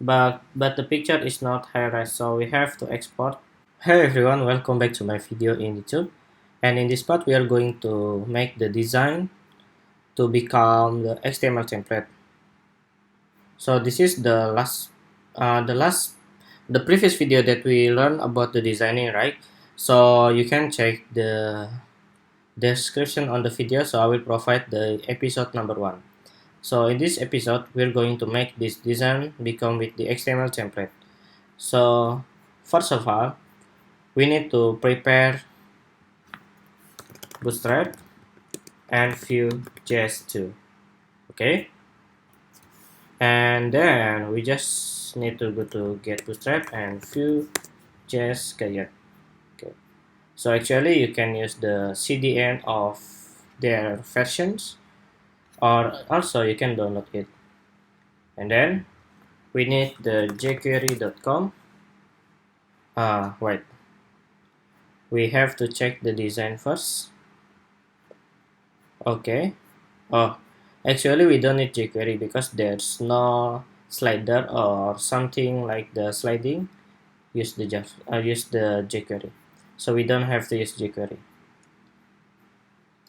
but the picture is not high-res, so we have to export. Hey everyone, welcome back to my video in YouTube. And in this part, we are going to make the design to become the HTML template. So this is the previous video that we learned about the designing, right? So you can check the description on the video. So I will provide the episode number 1. So in this episode, we're going to make this design become with the HTML template. So first of all, we need to prepare Bootstrap and Vue JS2. Okay, and then we just need to go to get Bootstrap and Vue JS get. Okay, so actually you can use the CDN of their versions, or also you can download it. And then we need the jquery.com. Wait, we have to check the design first. Okay. Oh, actually we don't need jQuery because there's no slider or something like the sliding. Use the jQuery. So we don't have to use jQuery.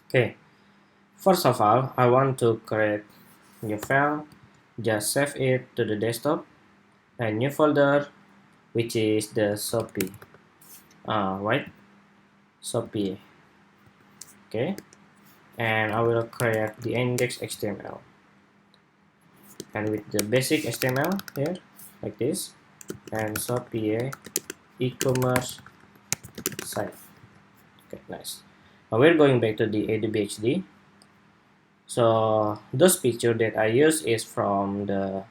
Okay. First of all, I want to create new file. Just save it to the desktop and new folder, which is the Shopee. Right? Shopee. Okay. And I will create the index HTML. And with the basic HTML here, like this, and Shopee e-commerce site. Okay, nice. Now we're going back to the AWHD. So those picture that I use is from the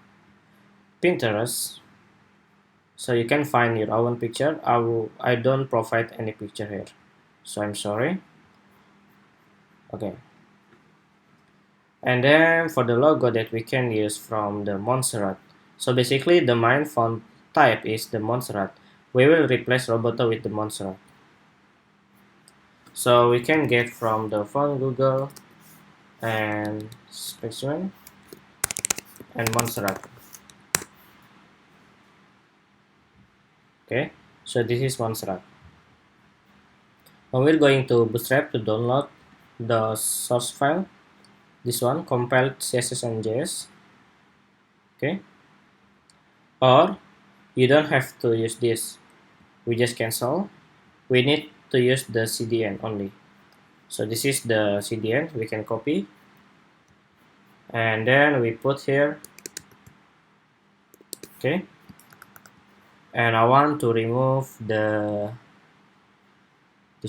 Pinterest. So you can find your own picture. I don't provide any picture here, so I'm sorry. Okay. And then for the logo that we can use from the Montserrat. So basically the main font type is the Montserrat. We will replace Roboto with the Montserrat. So we can get from the font Google and Specimen and Montserrat. Okay, so this is Montserrat. Now we're going to Bootstrap to download the source file. This one, compiled CSS and JS. Okay, or you don't have to use this. We just cancel. We need to use the CDN only. So this is the CDN. We can copy, and then we put here. Okay, and I want to remove this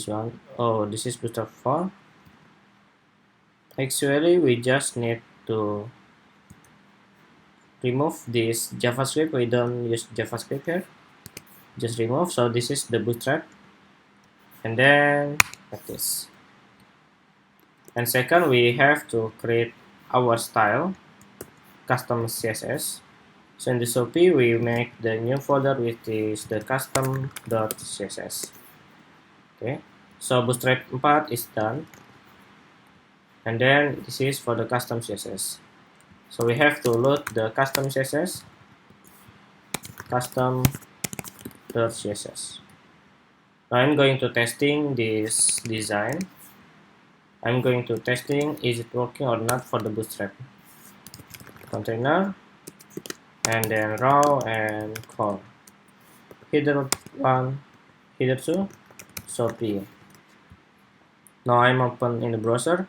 one. Oh, this is Bootstrap 4. Actually, we just need to remove this JavaScript. We don't use JavaScript here. Just remove. So this is the Bootstrap, and then like this. And second, we have to create our style, custom CSS. So in the Shopee, we make the new folder which is the custom.css. Okay, so Bootstrap 4 is done. And then this is for the custom CSS. So we have to load the custom CSS, custom.css. Now I'm going to testing this design. I'm going to testing is it working or not for the Bootstrap. Container, and then raw and core. Header 1, header 2, Shopee. Now I'm open in the browser,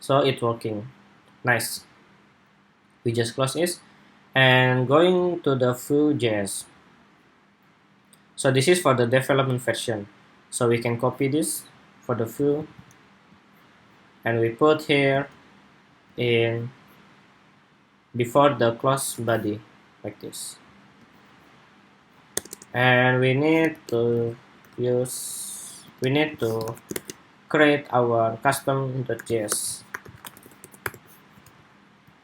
so it's working. Nice. We just close it and going to the Vue JS. So this is for the development version. So we can copy this for the Vue and we put here in before the class body like this. And we need to create our custom.js.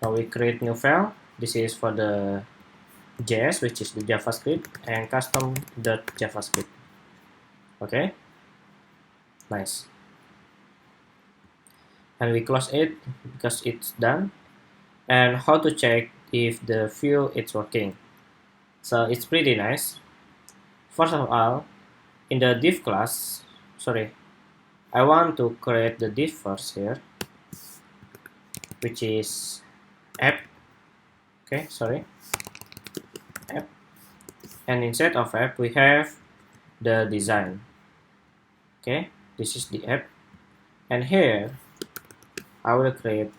Now we create new file. This is for the JS, which is the JavaScript, and custom.javascript. Okay, nice. And we close it because it's done. And how to check if the Vue is working? So it's pretty nice. First of all, in the div class, I want to create the div first here, which is app. App. And inside of app, we have the design. Okay, this is the app. And here, I will create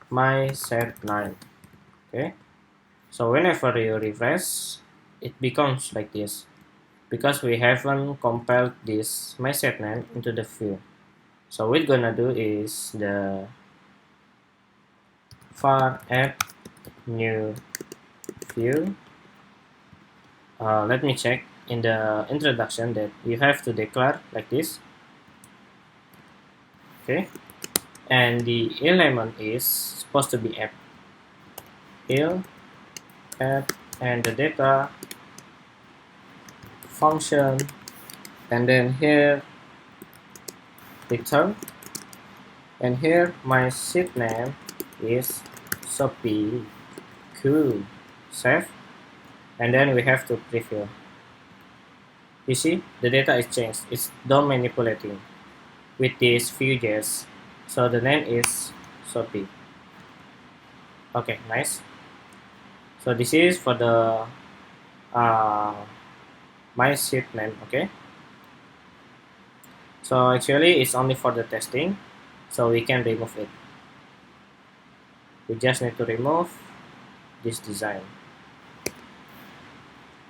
my set name. Okay, so whenever you refresh, it becomes like this because we haven't compiled this my set name into the view. So what we're gonna do is the var add new view. Let me check in the introduction that you have to declare like this. Okay, and the element is supposed to be app and the data function, and then here return, and here my sheet name is Shopee. Cool. Save, and then we have to preview. You see the data is changed. It's done manipulating with this Vue JS. So the name is Shopee. Okay, nice. So this is for the my sheet name. Okay, so actually it's only for the testing, so we can remove it. We just need to remove this design.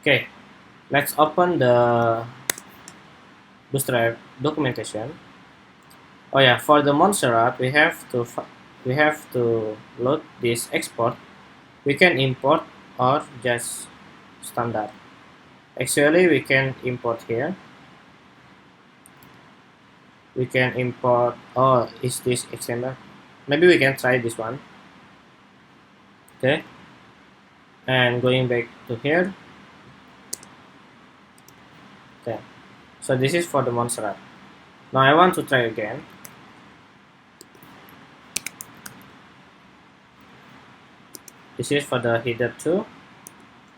Okay, let's open the Bootstrap documentation. Oh yeah, for the Montserrat, we have to load this export. We can import or just standard. Actually, we can import here. We can import. Oh, is this XML? Maybe we can try this one. Okay, and going back to here. Okay, so this is for the Montserrat. Now I want to try again. This is for the header too.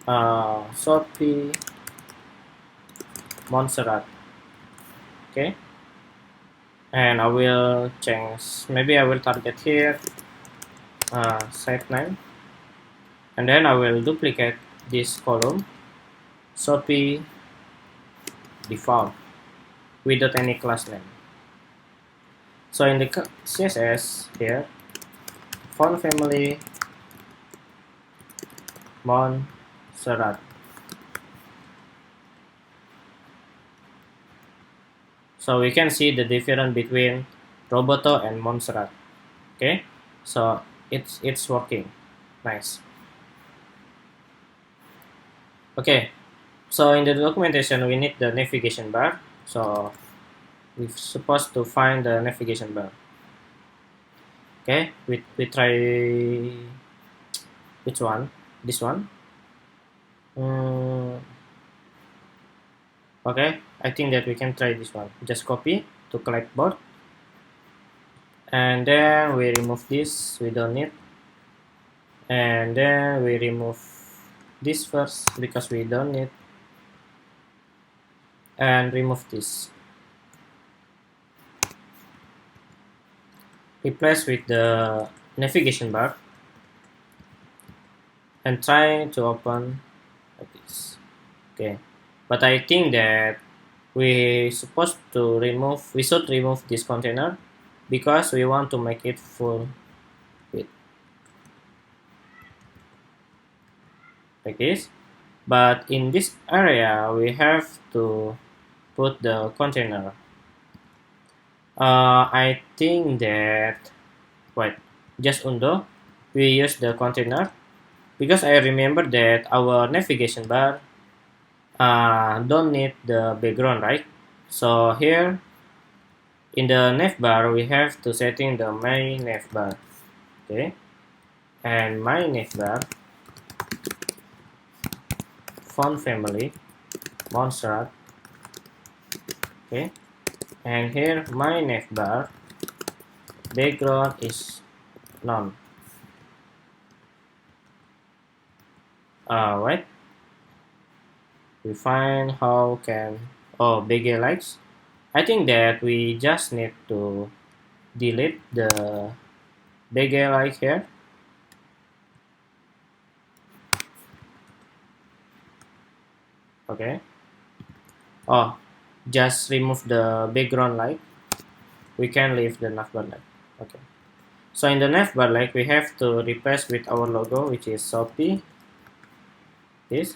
Shopee Montserrat. Okay, and I will change. Maybe I will target here site name, and then I will duplicate this column Shopee default without any class name. So in the CSS here, font family Montserrat. So we can see the difference between Roboto and Montserrat. Okay, so it's working. Nice. Okay, so in the documentation we need the navigation bar. So we're supposed to find the navigation bar. Okay, we try which one? This one. Okay, I think that we can try this one. Just copy to clipboard, and then we remove this. We don't need, and then we remove this first because we don't need, and remove this. Replace with the navigation bar and try to open like this. Okay, but I think that we should remove this container because we want to make it full width like this. But in this area we have to put the container. I think that just undo. We use the container because I remember that our navigation bar don't need the background, right? So here in the nav bar we have to setting the my nav bar. Okay, and my nav bar font family Montserrat. Okay, and here my nav bar background is none. Right, we find how can, oh, big likes. I think that we just need to delete the big like here. Okay. Oh, just remove the background light. We can leave the navbar light. Okay. So in the navbar light, we have to replace with our logo, which is Shopee. This,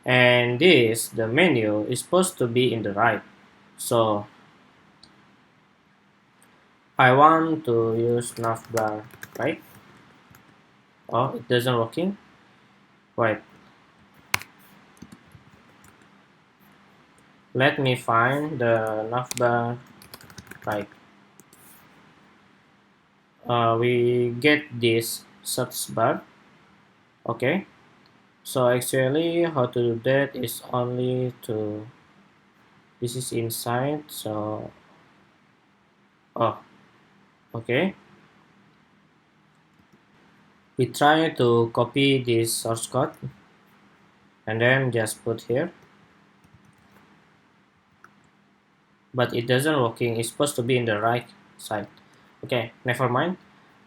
and this, the menu is supposed to be in the right. So I want to use navbar, right? Oh, it doesn't working. Wait. Let me find the navbar right. We get this search bar. Okay. So actually, how to do that is only to, this is inside. So, oh, okay. We try to copy this source code and then just put here. But it doesn't working. It's supposed to be in the right side. Okay, never mind.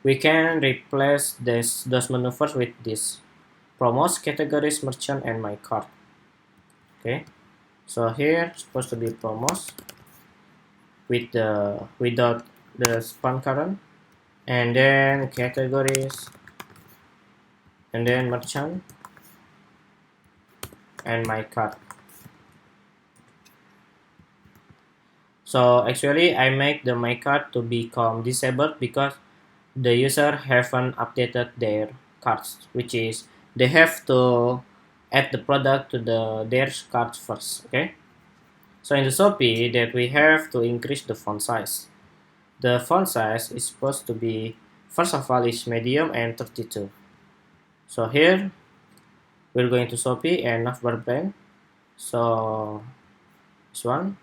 We can replace those maneuvers with this promos, categories, merchant, and my cart. Okay, so here it's supposed to be promos with the without the span current, and then categories, and then merchant, and my cart. So actually I make the my cart to become disabled because the user haven't updated their carts, which is they have to add the product to their carts first. Okay, so in the Shopee that we have to increase the font size. The font size is supposed to be, first of all, is medium and 32. So here we're going to Shopee and navbar brand. So this one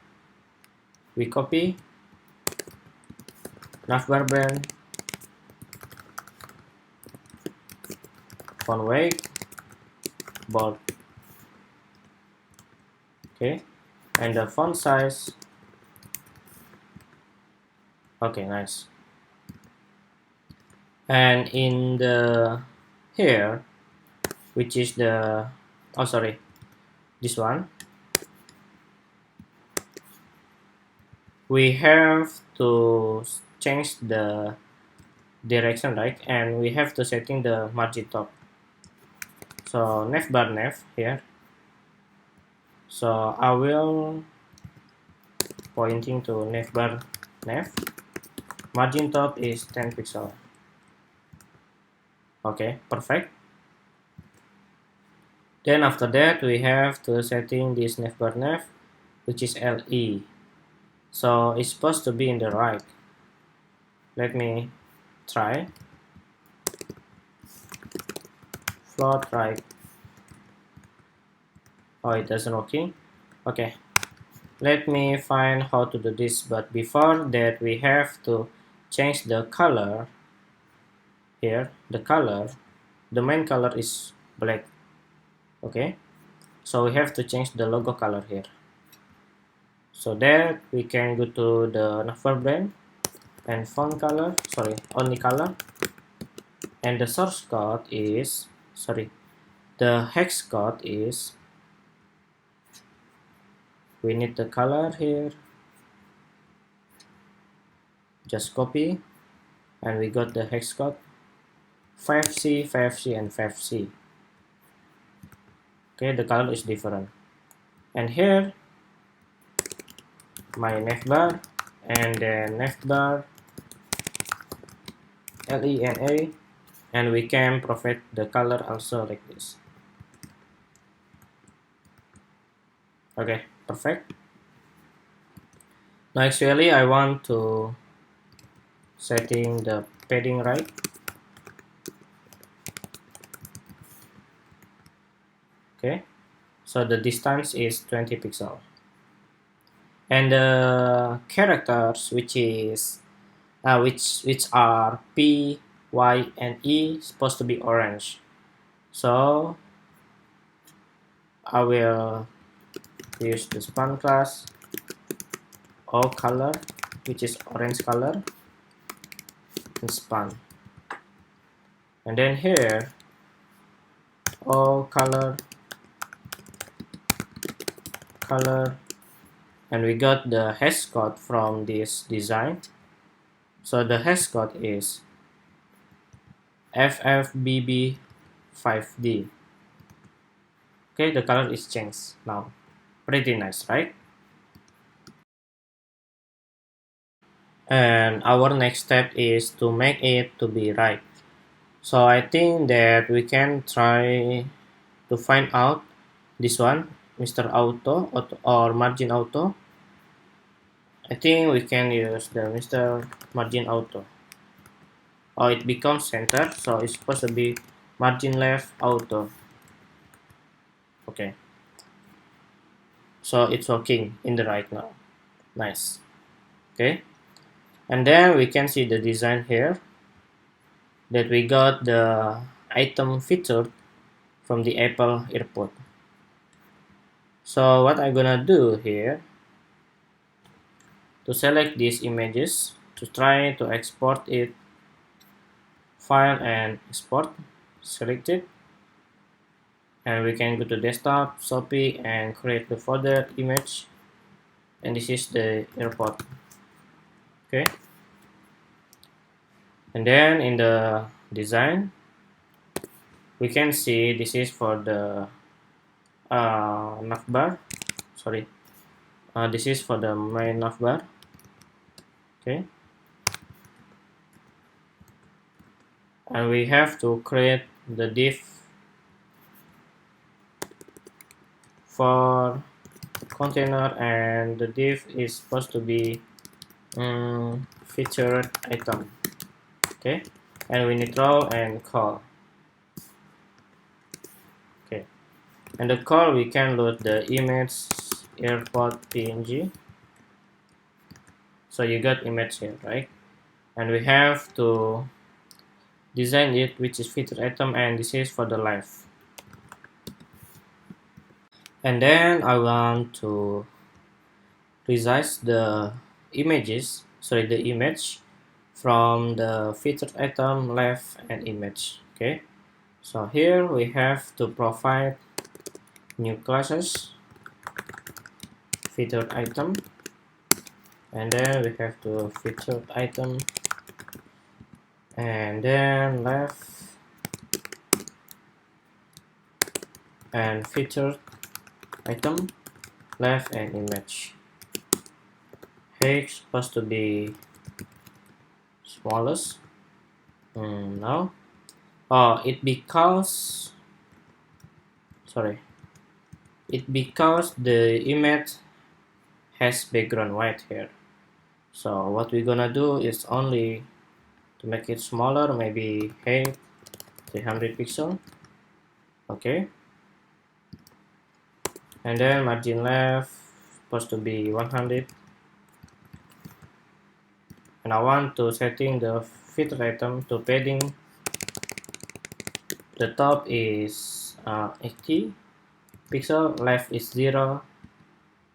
we copy navbar brand, font weight, bold. Okay, and the font size. Okay, nice. And in the here, which is the, oh sorry, this one, we have to change the direction, right? And we have to setting the margin top. So navbar nav here. So I will pointing to navbar nav. Margin top is 10 pixel. Okay, perfect. Then after that we have to setting this navbar nav, which is LE. So it's supposed to be in the right. Let me try. Float right. Oh, it doesn't working. Okay, let me find how to do this, but before that we have to change the color here. The main color is black. Okay, so we have to change the logo color here. So that we can go to the navbar brand and font color, sorry, only color, and the source code is, sorry, the hex code is, we need the color here, just copy, and we got the hex code 5C, 5C, and 5C. Okay, the color is different. And here my navbar, and then navbar LENA, and we can provide the color also like this. Okay, perfect. Now actually I want to setting the padding right. Okay, so the distance is 20 pixel, and the characters which is which are P, Y, and E supposed to be orange. So I will use the span class all color, which is orange color, and span. And then here all color, and we got the hash code from this design. So the hash code is FFBB5D. Okay, the color is changed now. Pretty nice, right? And our next step is to make it to be right. So I think that we can try to find out this one, Mr. Auto or Margin Auto. I think we can use the Mr. Margin Auto. Oh, it becomes center, so it's supposed to be margin left auto. Okay, so it's working in the right now. Nice. Okay, and then we can see the design here that we got the item featured from the Apple airport. So what I'm gonna do here to select these images to try to export it, file and export, select it, and we can go to desktop, Shopee, and create the folder image, and this is the airport. Okay, and then in the design we can see this is for the navbar. Sorry, this is for the main navbar. Okay, and we have to create the div for container, and the div is supposed to be featured item. Okay, and we need row and call. Okay, and the call we can load the image airport png. So you got image here, right? And we have to design it, which is featured item, and this is for the live. And then I want to resize the images, sorry, the image from the featured item, left, and image. Okay, so here we have to provide new classes, featured item, and then we have to featured item, and then left, and featured item, left, and image. Height supposed to be smallest. No. Oh, it because the image has background white here. So what we're gonna do is only to make it smaller, maybe height 300 pixel. Okay, and then margin left supposed to be 100, and I want to setting the featured item to padding. The top is 80 pixel, left is 0,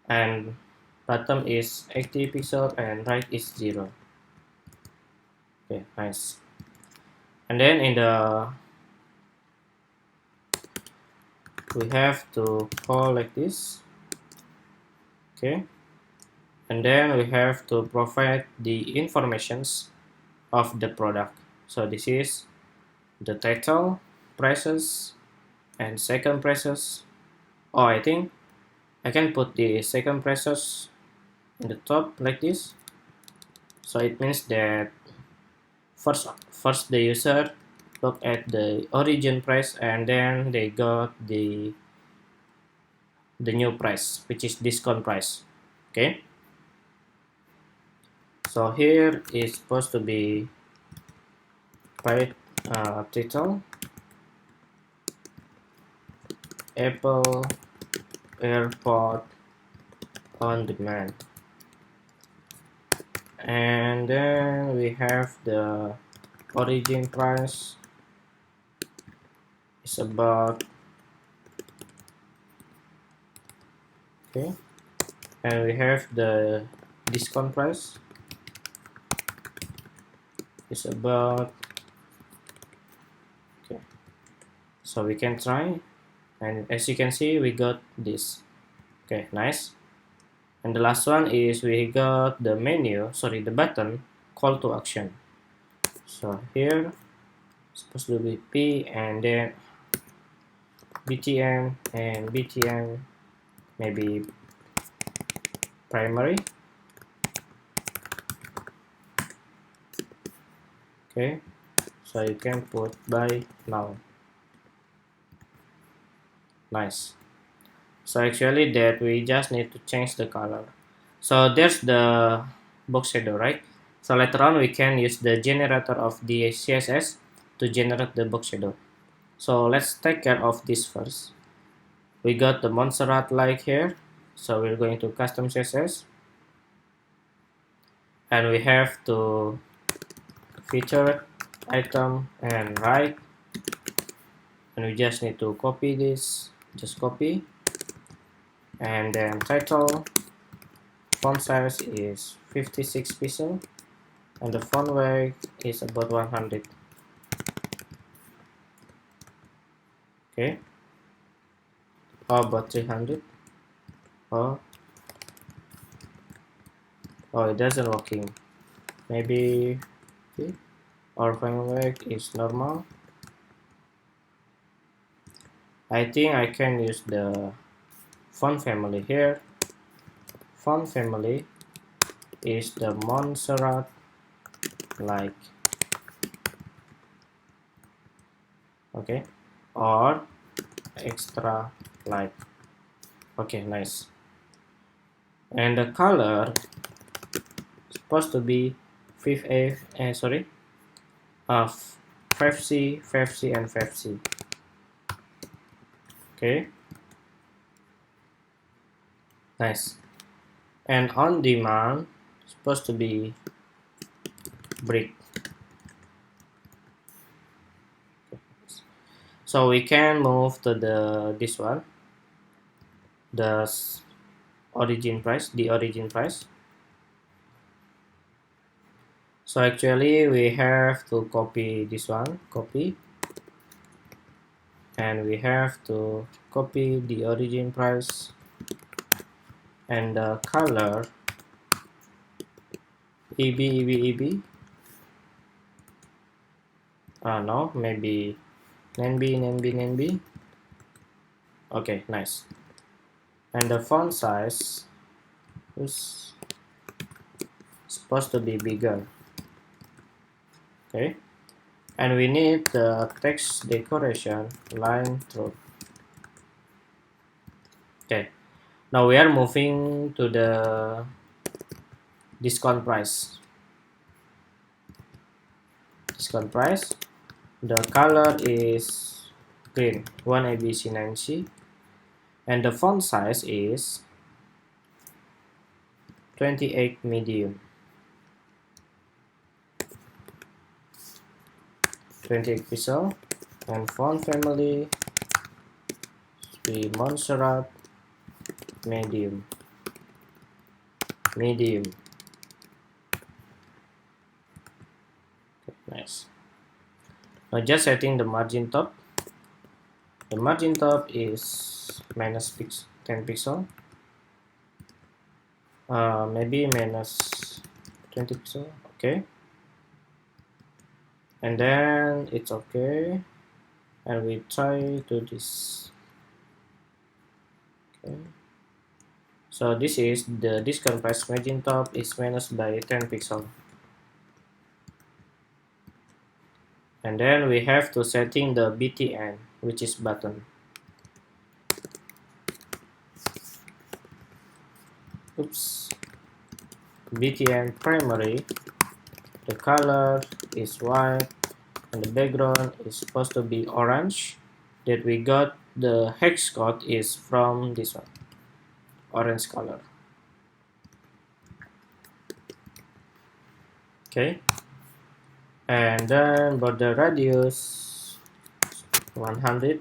and bottom is 80 pixel, and right is 0. Okay, nice. And then in the we have to call like this. Okay, and then we have to provide the informations of the product. So this is the title, prices, and second prices. Oh, I think I can put the second prices in the top like this. So it means that first the user look at the origin price, and then they got the new price, which is discount price. Okay, so here is supposed to be price title Apple airport on demand, and then we have the origin price is about Okay, and we have the discount price is about, okay, so we can try, and as you can see we got this. Okay, nice. And the last one is we got the menu, sorry, the button call to action. So here supposed to be P and then BTM and BTM, maybe primary. Okay, so you can put by now. Nice. So actually that we just need to change the color. So there's the box shadow, right? So later on we can use the generator of the CSS to generate the box shadow. So let's take care of this first. We got the Montserrat like here. So we're going to custom CSS. And we have to feature item and right. And we just need to copy this. Just copy. And then title. Font size is 56 pixel. And the font weight is about 100. Okay. How about 300? Oh, it doesn't working. Maybe, okay. Our font weight is normal. I think I can use the font family here. Font family is the Montserrat like, okay, or extra light. Okay, nice. And the color supposed to be 5C, 5C, and 5C. Okay, nice. And on demand supposed to be brick. So we can move to this one, the origin price, So actually we have to copy this one, and we have to copy the origin price, and the color EB. No, maybe NB. Okay, nice. And the font size is supposed to be bigger. Okay, and we need the text decoration line through. Okay, now we are moving to the discount price. The color is green, 1ABC9C, and the font size is 28 medium. 28 pixel, and font family be Montserrat medium. Okay, nice. Now just setting the margin top. The margin top is minus 10 pixel. Maybe minus 20 pixel. Okay. And then it's okay. And we try to this. Okay. So this is the discount price margin top is minus by 10 pixel. And then we have to setting the BTN, which is button. Oops. BTN primary. The color is white, and the background is supposed to be orange. That we got the hex code is from this one, orange color. Okay. And then border radius 100,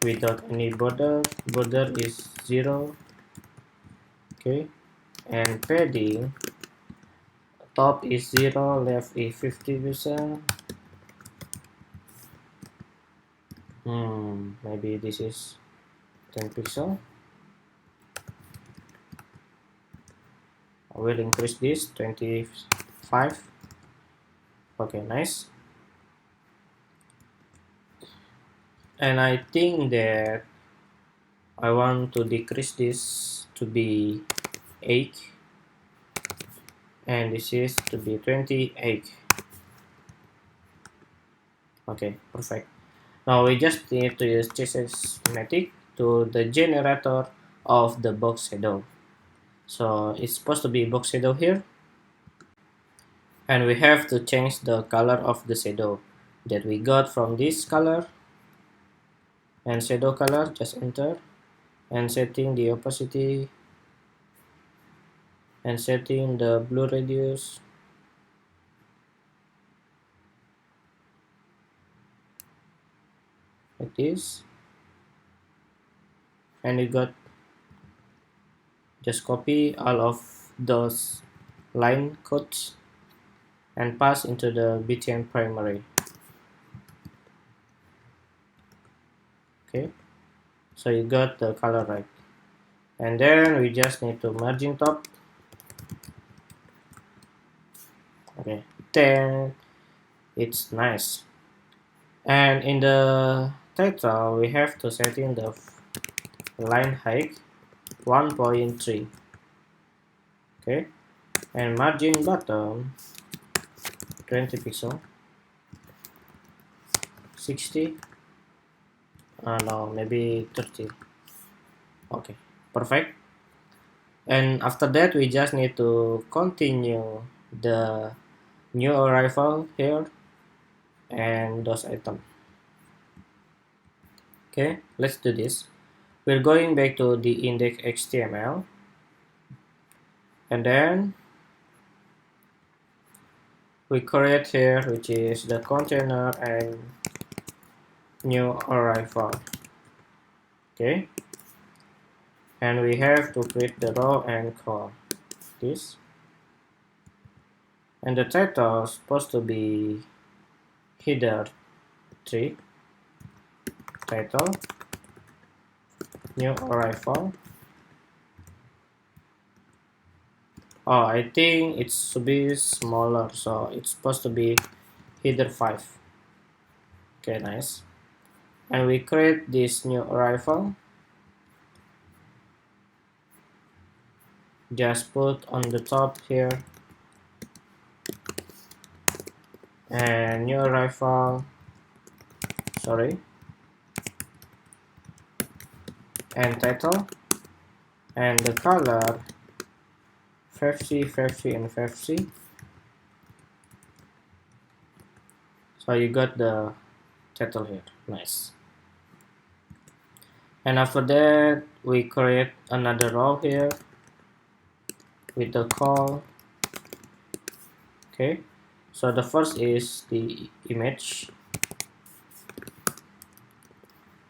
without any border is 0. Okay, and padding, top is 0, left is 50%. Maybe this is 10 pixel. I will increase this 25. Okay, nice. And I think that I want to decrease this to be 8, and this is to be 28. Okay, perfect. Now we just need to use CSS Matic to the generator of the box shadow. So it's supposed to be box shadow here, and we have to change the color of the shadow that we got from this color, and shadow color, just enter, and setting the opacity, and setting the blue radius, like this, and you got, just copy all of those line codes and pass into the BTN primary. Okay, so you got the color right, and then we just need to margin top. Okay, then it's nice. And in the title we have to set in the line height 1.3. Okay, and margin bottom 20 pixel, 60, no, maybe 30. Okay, perfect. And after that we just need to continue the new arrival here and those items. Okay, let's do this. We're going back to the index HTML, and then we create here, which is the container and new arrival. Okay, and we have to create the row and column, this, and the title is supposed to be header 3, title, new arrival. Oh, I think it should be smaller, so it's supposed to be header 5. Okay, nice. And we create this new arrival. Just put on the top here, and new arrival, sorry, and title, and the color 5C, 5C, and 5C. So you got the title here, nice. And after that we create another row here with the call. Okay, so the first is the image.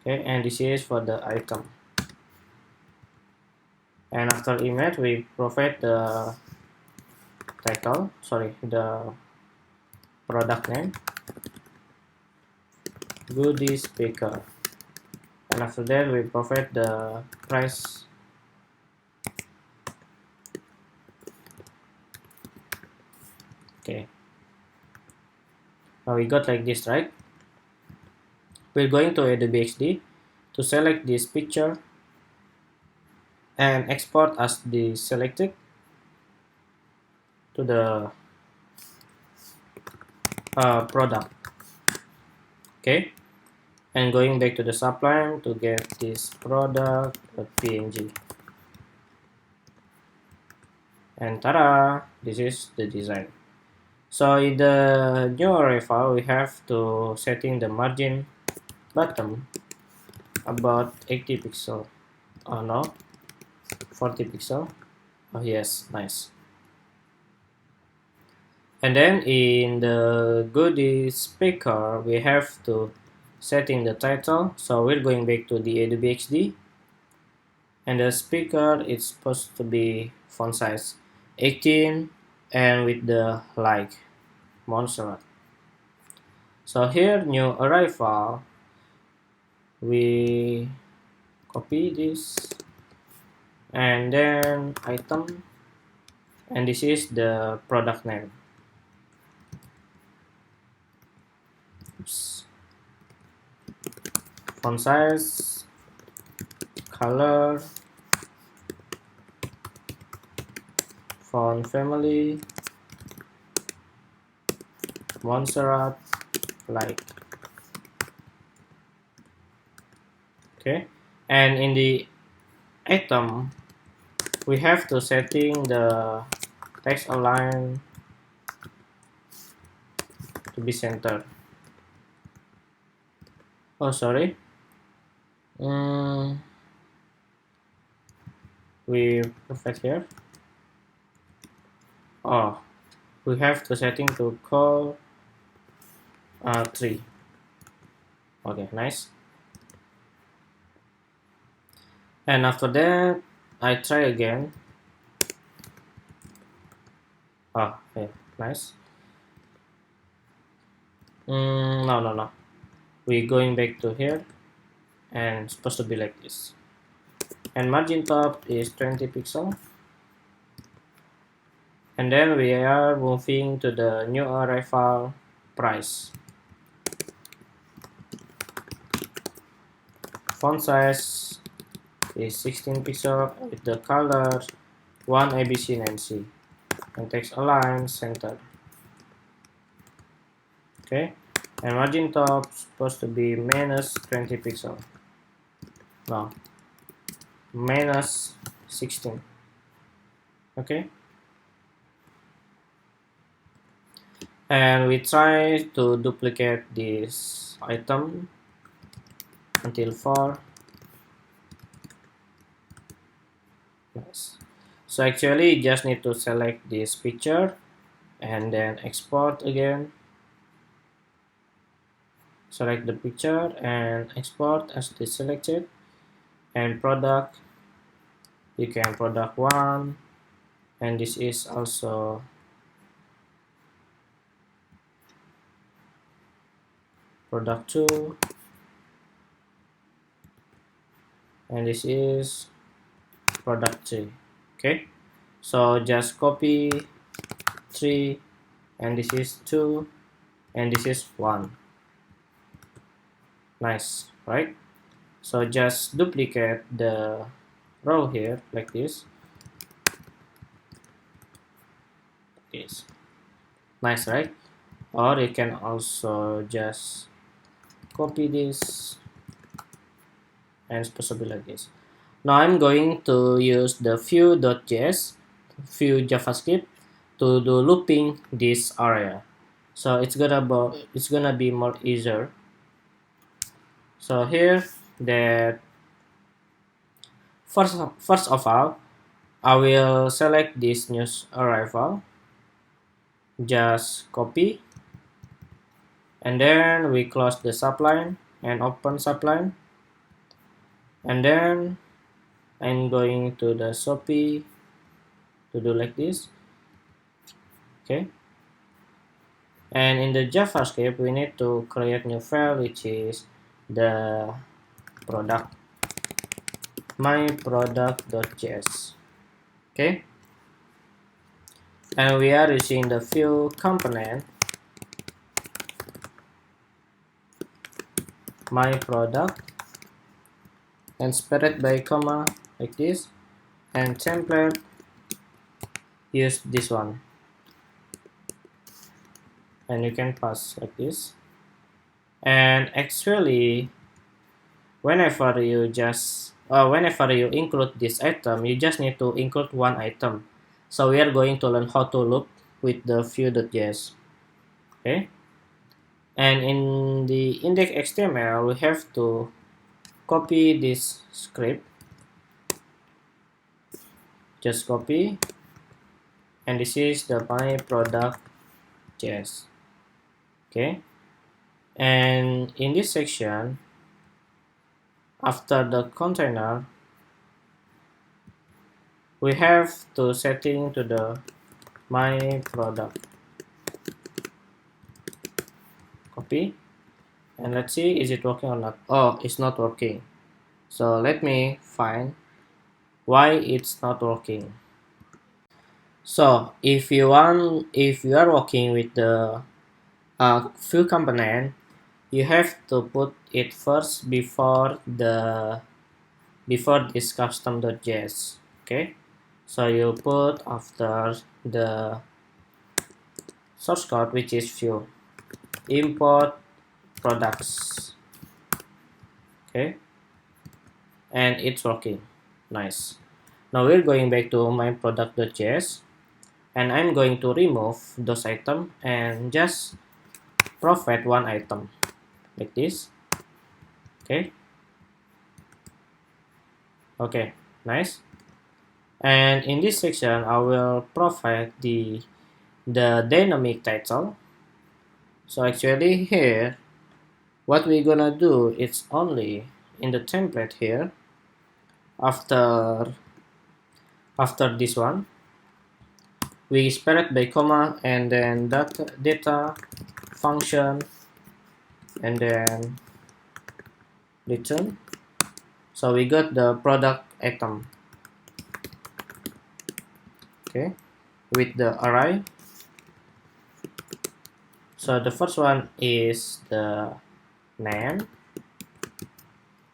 Okay, and this is for the item. And after image we provide the title, sorry, the product name, goodie speaker, and after that we provide the price. Okay, now we got like this, right? We're going to Adobe XD to select this picture and export as the selected to the product. Okay, and going back to the Sublime to get this product.png, and ta-da, this is the design. So in the new array file we have to setting the margin bottom about 80 pixel. Oh no, 40 pixel. Oh yes, nice. And then in the goodie speaker we have to setting the title. So we're going back to the Adobe XD, and the speaker is supposed to be font size 18 and with the like Montserrat. So here, new arrival, we copy this and then item, and this is the product name. Oops. Font size, color, font family, Montserrat, like. Okay, and in the item we have to setting the text align to be centered. Oh, sorry. We perfect here. Oh, we have to setting to call 3. Okay, nice. And after that, I try again. Oh, okay, nice. No. We're going back to here, and it's supposed to be like this. And margin top is 20 pixel. And then we are moving to the new arrival price. Font size is 16 pixel with the color 1 ABC Nancy, and text align center. Okay, and margin top supposed to be minus 20 pixel. No, minus 16. Okay, and we try to duplicate this item until 4. Nice. So actually you just need to select this picture and then export again. Select the picture and export as the selected, and product, you can product 1, and this is also product 2, and this is product 3. Okay, so just copy 3, and this is 2, and this is 1. Nice, right? So just duplicate the row here like this. Yes, nice, right? Or you can also just copy this and it's possible like this. Now I'm going to use the Vue.js, Vue JavaScript, to do looping this area. So it's gonna be more easier. So here, that first of all, I will select this new arrival. Just copy, and then we close the subline and open subline, and then I'm going to the Shopee to do like this. Okay, and in the JavaScript we need to create new file, which is the product, my product.js. Okay, and we are using the Vue component my product and separated by comma like this, and template, use this one, and you can pass like this. And actually whenever you include this item, you just need to include one item. So we are going to learn how to loop with the Vue.js. Okay, and in the index.html we have to copy this script. Just copy, and this is the my product.js. Okay, And in this section, after the container, we have to setting to the my product. Copy, and let's see is it working or not. Oh, it's not working. So let me find why it's not working. So if you are working with the Vue component, you have to put it first before this custom.js. Okay, so you put after the source code, which is Vue import products. Okay, and it's working. Nice. Now we're going back to my product.js, and I'm going to remove those items and just provide one item like this. Okay, nice. And in this section I will provide the dynamic title. So actually here what we're gonna do is only in the template here, after this one we spell it by comma and then data function and then return. So we got the product item, okay, with the array. So the first one is the name,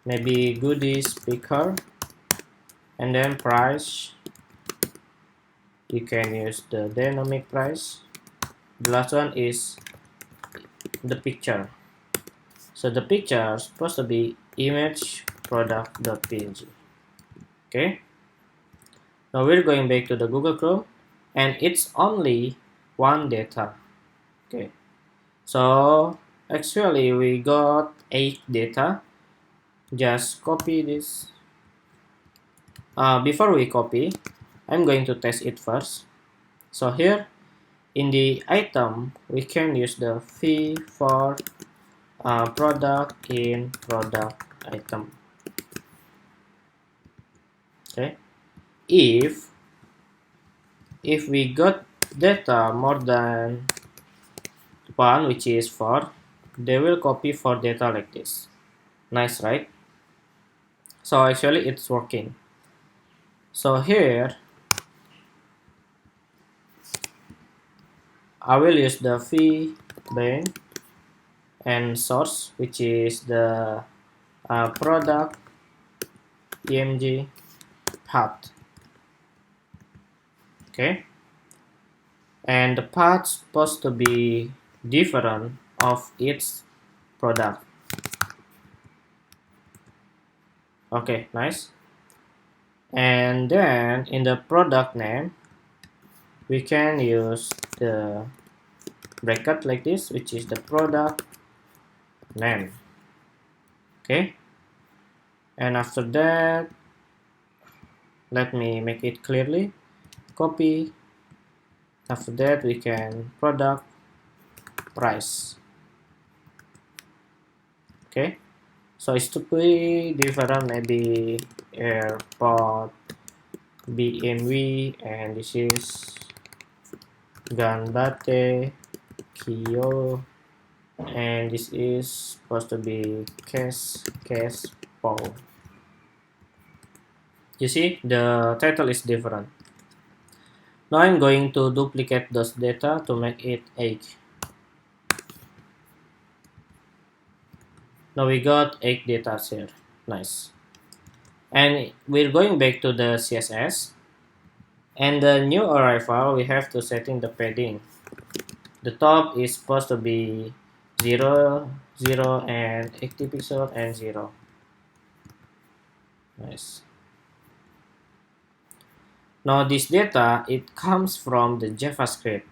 maybe goodies picker, and then price. You can use the dynamic price. The last one is the picture. So the picture is supposed to be image product.png. Okay. Now we're going back to the Google Chrome, and it's only one data. Okay. So actually we got 8 data. Just copy this. Before we copy, I'm going to test it first. So here in the item, we can use the v for product in product item. Okay, if we got data more than 1, which is 4, they will copy for data like this. Nice, right? So actually it's working. So here I will use the v main and source, which is the product img path. Okay, and the path supposed to be different of its product. Okay, nice. And then in the product name we can use the bracket like this, which is the product name. Okay, and after that let me make it clearly. Copy. After that we can product price. Okay, so it's to be different, maybe airport BMW, and this is Ganbate Kyo, and this is supposed to be case Paul. You see the title is different. Now I'm going to duplicate those data to make it 8. Now we got 8 data here. Nice. And we're going back to the CSS. And the new arrival, we have to setting the padding. The top is supposed to be 0, 0, and 80 pixel and 0. Nice. Now this data, it comes from the JavaScript.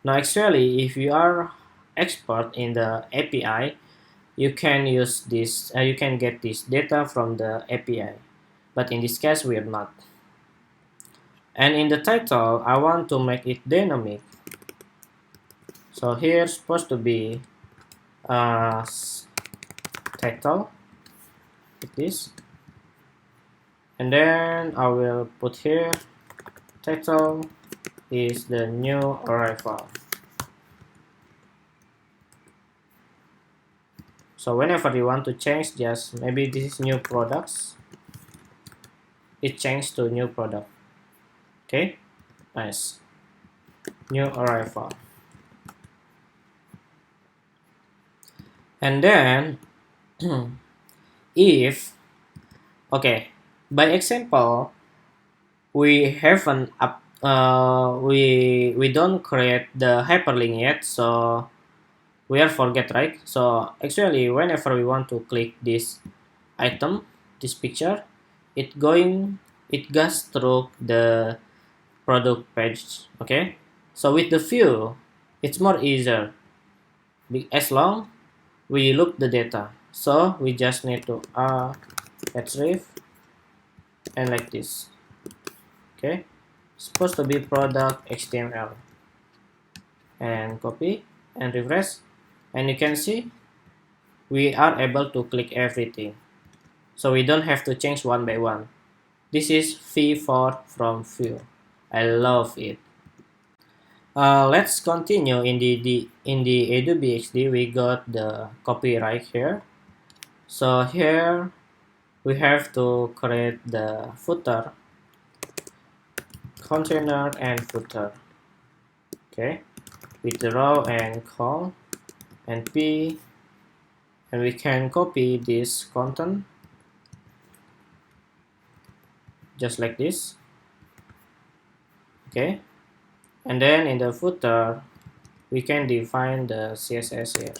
Now actually, if you are expert in the API, you can use this. You can get this data from the API, but in this case we are not. And in the title, I want to make it dynamic. So here supposed to be title like this, and then I will put here title is the new arrival. So whenever you want to change, just maybe this is new products, it changed to new product. Okay, nice. New arrival. And then if okay, by example, we haven't up we don't create the hyperlink yet, so we are forget, right? So actually whenever we want to click this item, this picture, it goes through the product page. Okay, so with the Vue it's more easier as long we look the data. So we just need to href and like this. Okay, supposed to be product HTML, and copy and refresh, and you can see we are able to click everything, so we don't have to change one by one. This is V4 from Vue. I love it. Let's continue in the Adobe XD. We got the copyright here. So here we have to create the footer, container, and footer. Okay, with the row and col and p, and we can copy this content just like this. Okay, and then in the footer we can define the CSS here,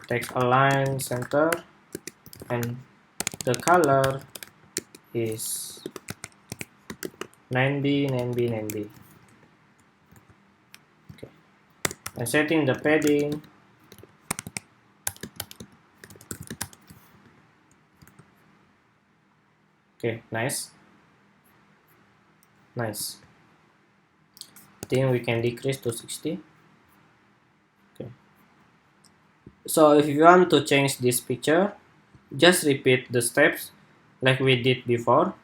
text align center, and the color is 9B 9B 9B. Okay, and setting the padding okay, nice. I think we can decrease to 60. Okay, so if you want to change this picture, just repeat the steps like we did before,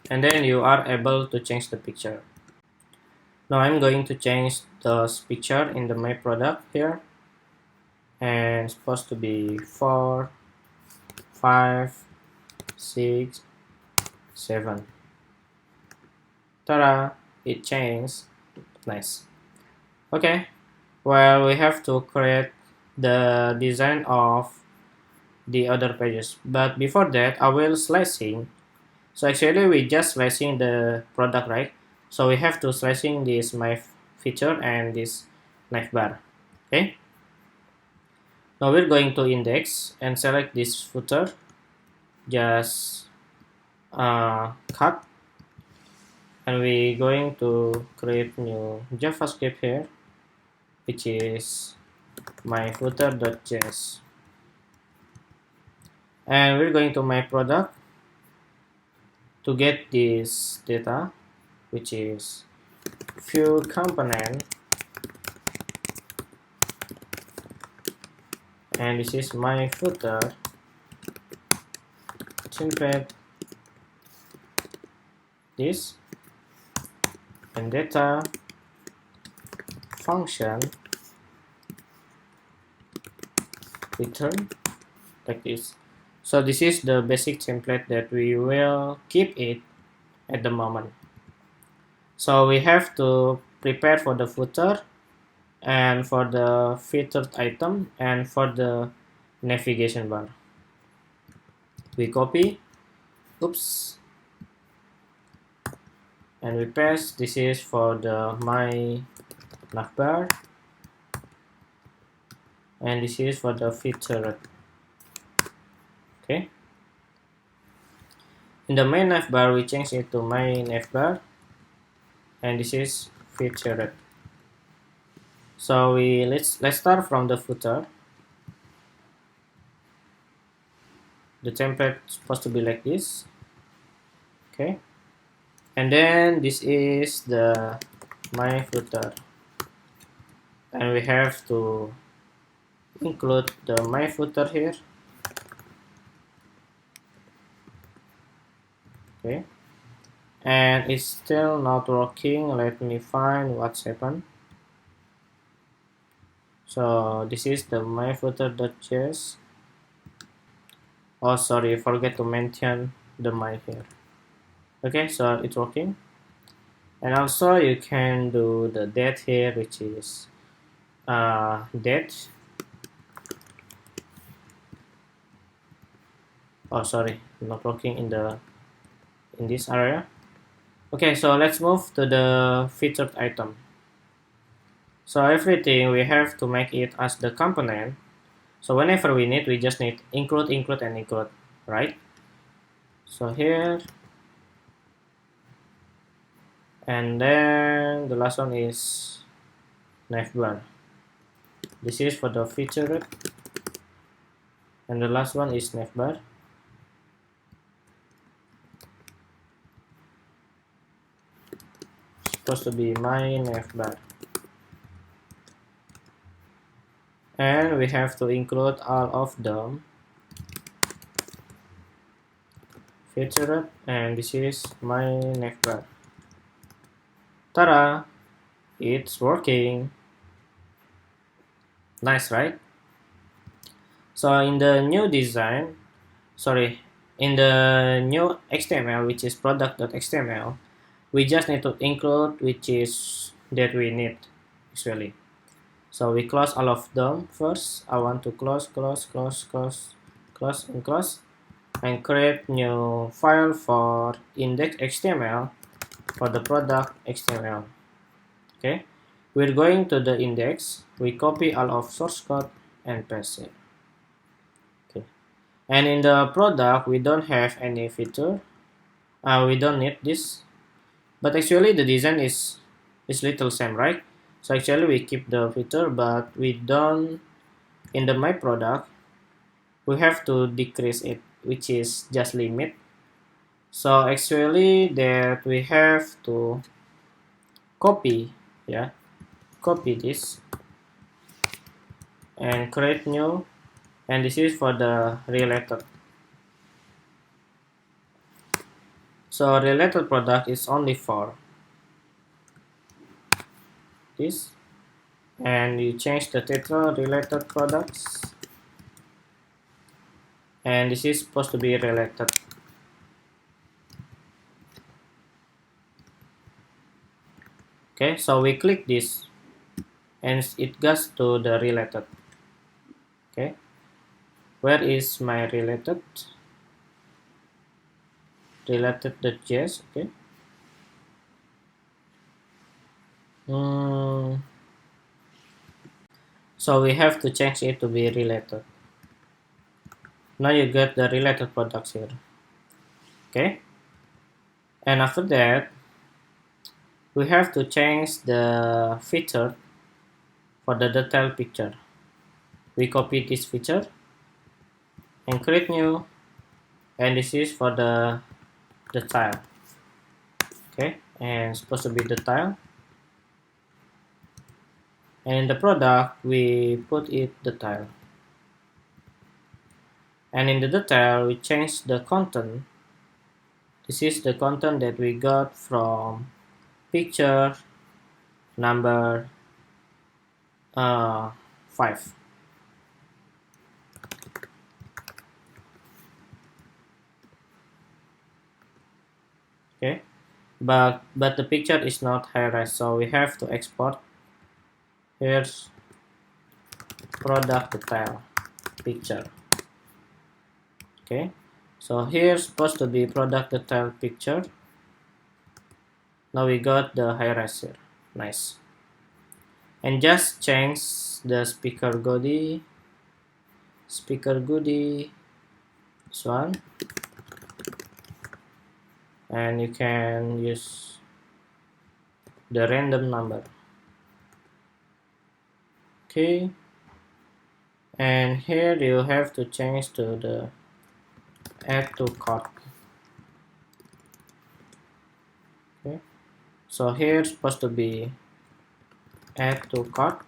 and then you are able to change the picture. Now I'm going to change the picture in the my product here, and it's supposed to be 4, 5, 6, 7. Ta-da! It changed. Nice. Okay, well, we have to create the design of the other pages, but before that I will slicing. So actually we just slicing the product, right? So we have to slicing this my feature and this navbar. Okay, now we're going to index and select this footer, just cut, and we're going to create new JavaScript here, which is my footer.js, and we're going to my product to get this data, which is Vue component, and this is my footer template, this, and data function return like this. So this is the basic template that we will keep it at the moment. So we have to prepare for the footer and for the featured item and for the navigation bar. We copy, oops, and we paste. This is for the my navbar, and this is for the featured. Okay, in the main navbar we change it to my navbar, and this is featured. So let's start from the footer. The template is supposed to be like this. Okay, and then this is the my footer, and we have to include the my footer here. Okay, and it's still not working. Let me find what's happened. So this is the my footer.js. Oh, sorry, I forget to mention the my here. Okay, so it's working. And also you can do the date here, which is date. Oh, sorry, not working in this area. Okay, so let's move to the featured item. So everything we have to make it as the component. So whenever we need, we just need include, include, and include, right? So here, and then the last one is navbar. This is for the featured, and the last one is navbar. Supposed to be my navbar. And we have to include all of them featured, and this is my navbar. Ta-da! It's working. Nice, right? So in the new design, in the new XML, which is product.xml, we just need to include which is that we need actually. So we close all of them first. I want to close, and create new file for index.html for the product XML. Okay, we're going to the index. We copy all of source code and paste it. Okay, and in the product we don't have any feature. We don't need this, but actually the design is little same, right? So actually we keep the feature, but we don't. In the my product, we have to decrease it, which is just limit. So actually that we have to copy, yeah, copy this and create new, and this is for the related. So related product is only for this, and you change the title related products, and this is supposed to be related. Okay, so we click this and it goes to the related. Okay, where is my related.js? Okay, so we have to change it to be related. Now you get the related products here. Okay, and after that we have to change the feature for the detail picture. We copy this feature and create new, and this is for the tile. Okay, and supposed to be the tile, and in the product we put it the tile, and in the detail we change the content. This is the content that we got from picture number 5. Okay, but the picture is not high-res, so we have to export. Here's product detail picture. Okay, so here's supposed to be product detail picture. Now we got the high-res here. Nice. And just change the speaker goody, this one, and you can use the random number. Okay, and here you have to change to the add to cart. Okay, so here supposed to be add to cart,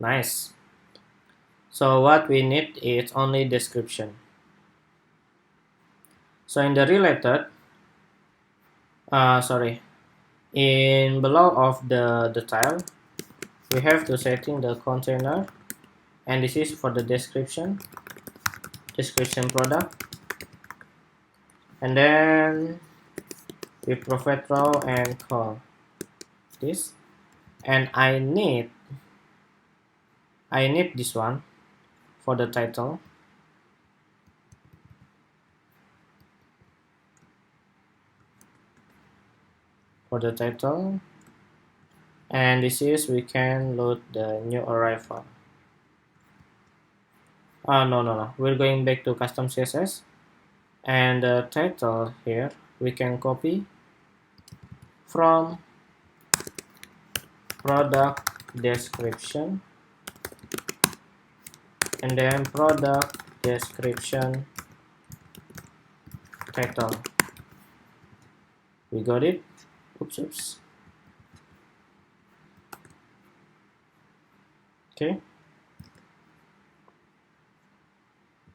Nice. So what we need is only description. So in the related, in below of the tile, we have to setting the container, and this is for the description product, and then we provide row and call this, and I need this one for the title. And this is we can load the new arrival. No, we're going back to custom CSS, and the title here we can copy from product description, and then product description title. We got it. Oops. Okay.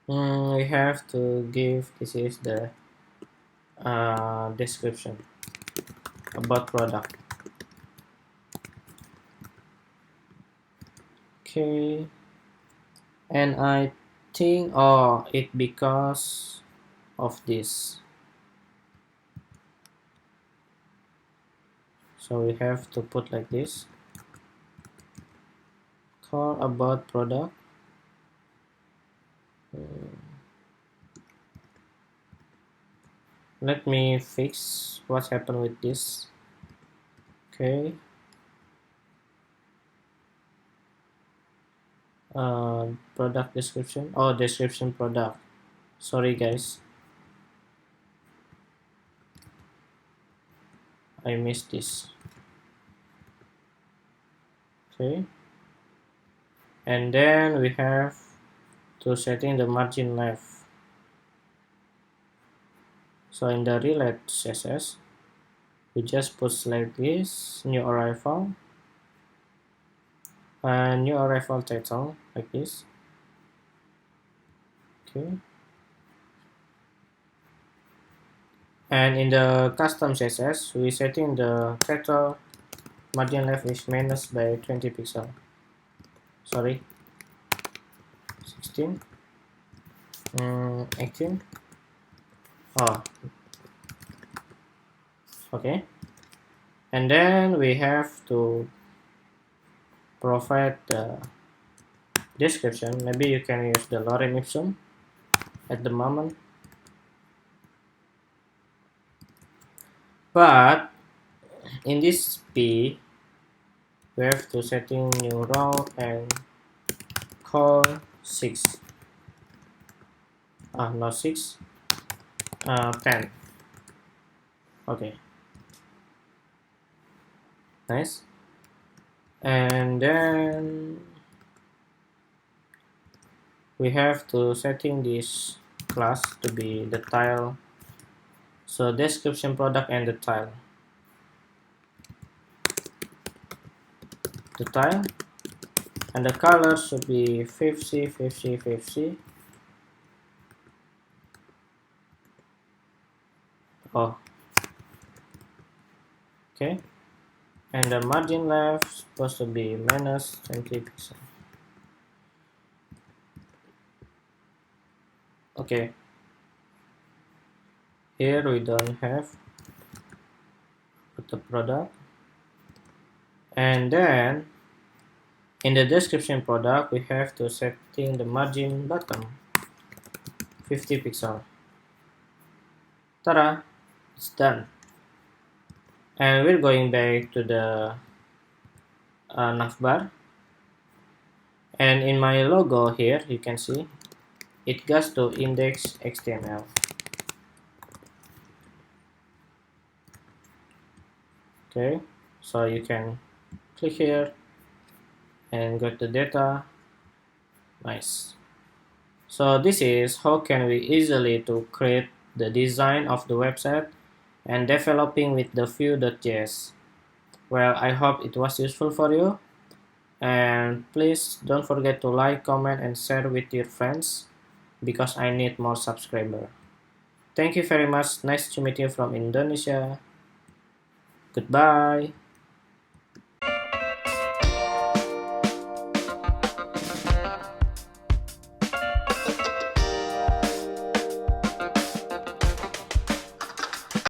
We have to give, this is the description about product. Okay, and I think it because of this, so we have to put like this, call about product. Let me fix what's happened with this. Okay, product description, description product, sorry guys, I missed this. Okay, and then we have to setting the margin left. So in the relate CSS, we just put like this, new arrival, and new arrival title like this. Okay, and in the custom CSS, we setting the title margin left is minus by 20 pixel. Sorry, 16, 18. Okay, and then we have to provide the description. Maybe you can use the lorem ipsum at the moment, but in this P we have to setting new row and call 6, not 6, 10. Okay, nice. And then we have to setting this class to be the tile, so description product and the tile, and the color should be 50. Okay, and the margin left supposed to be minus 20 pixel. Okay, here we don't have the product, and then in the description product we have to setting the margin bottom 50 pixel. Ta-da, it's done. And we're going back to the navbar, and in my logo here you can see it goes to index.html. Okay, so you can click here and go to data. Nice. So this is how can we easily to create the design of the website and developing with the Vue.js. Well, I hope it was useful for you. And please don't forget to like, comment, and share with your friends because I need more subscribers. Thank you very much. Nice to meet you from Indonesia. Goodbye.